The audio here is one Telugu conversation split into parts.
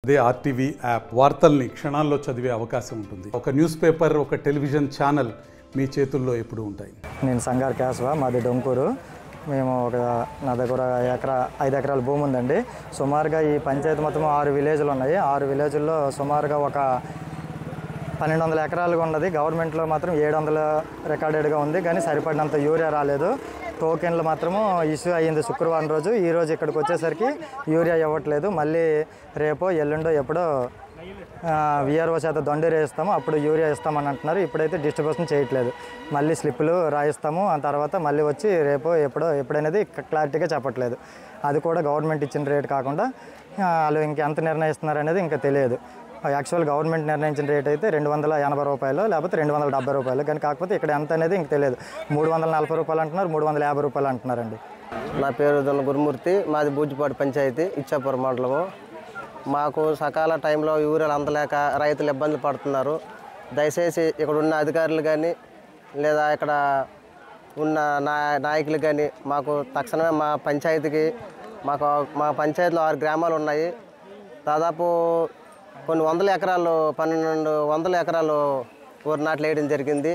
అదే ఆర్టీవీ యాప్ వార్తల్ని క్షణాల్లో చదివే అవకాశం ఉంటుంది. ఒక న్యూస్ పేపర్, ఒక టెలివిజన్ ఛానల్ మీ చేతుల్లో ఎప్పుడూ ఉంటాయి. నేను సంగార్ కేశవ, మాది డొంకూరు. మేము నా దగ్గర 5 ఎకరాల భూమి ఉందండి. సుమారుగా ఈ పంచాయతీ మొత్తం 6 విలేజ్లు ఉన్నాయి. 6 విలేజ్ల్లో సుమారుగా ఒక 1200 ఎకరాలుగా ఉన్నది. గవర్నమెంట్లో మాత్రం 700 రికార్డెడ్గా ఉంది, కానీ సరిపడినంత యూరియా రాలేదు. టోకెన్లు మాత్రము ఇష్యూ అయ్యింది శుక్రవారం రోజు. ఈరోజు ఇక్కడికి వచ్చేసరికి యూరియా ఇవ్వట్లేదు. మళ్ళీ రేపో ఎల్లుండో ఎప్పుడో విఆర్ఓ చేత దండేరు వేస్తాము, అప్పుడు యూరియా ఇస్తామని అంటున్నారు. ఇప్పుడైతే డిస్ట్రిబ్యూషన్ చేయట్లేదు. మళ్ళీ స్లిప్పులు రాయిస్తాము, ఆ తర్వాత మళ్ళీ వచ్చి రేపో ఎప్పుడనేది క్లారిటీగా చెప్పట్లేదు. అది కూడా గవర్నమెంట్ ఇచ్చిన రేట్ కాకుండా వాళ్ళు ఇంకెంత నిర్ణయిస్తున్నారు అనేది ఇంకా తెలియదు. యాక్చువల్ గవర్నమెంట్ నిర్ణయించిన రేట్ అయితే 280 రూపాయలు, లేకపోతే 270 రూపాయలు, కానీ కాకపోతే ఇక్కడ ఎంత అనేది ఇంక తెలియదు. 340 రూపాయలు అంటున్నారు, 350 రూపాయలు అంటున్నారండి. నా పేరు దొన్న గురుమూర్తి, మాది బూజిపాడు పంచాయతీ, ఇచ్చాపురం మండలము. మాకు సకాల టైంలో యూరియాలు అందలేక రైతులు ఇబ్బంది పడుతున్నారు. దయచేసి ఇక్కడ ఉన్న అధికారులు కానీ లేదా ఇక్కడ ఉన్న నాయకులు కానీ మాకు తక్షణమే మా పంచాయతీకి మా పంచాయతీలో 6 గ్రామాలు ఉన్నాయి. దాదాపు కొన్ని 100 ఎకరాలు 1200 ఎకరాలు వరి నాట్లు వేయడం జరిగింది.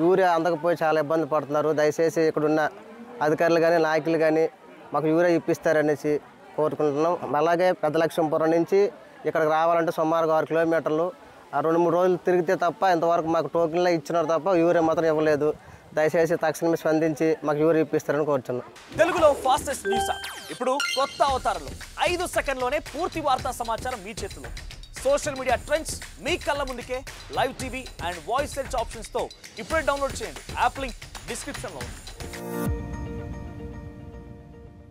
యూరియా అందకపోయి చాలా ఇబ్బంది పడుతున్నారు. దయచేసి ఇక్కడున్న అధికారులు కానీ నాయకులు కానీ మాకు యూరియా ఇప్పిస్తారనేసి కోరుకుంటున్నాం. అలాగే పెద్ద లక్ష్మీపురం నుంచి ఇక్కడికి రావాలంటే సుమారుగా 6 కిలోమీటర్లు. 2-3 రోజులు తిరిగితే తప్ప ఇంతవరకు మాకు టోకెన్లో ఇచ్చినారు తప్ప యూరియా మాత్రం ఇవ్వలేదు. దయచేసి తక్షణమే స్పందించి మాకు యూరియా ఇప్పిస్తారని కోరుతున్నాం. తెలుగులో ఫాస్టెస్ట్ న్యూస్ ఇప్పుడు కొత్త అవతారంలో 5 సెకండ్లోనే పూర్తి వార్తా సమాచారం మీ చేతిలో. సోషల్ మీడియా ట్రెండ్స్ మీ కళ్ళ ముందుకే live TV and voice search ఆప్షన్స్తో ఇప్పుడే డౌన్లోడ్ చేయండి. యాప్ లింక్ డిస్క్రిప్షన్లో ఉంది.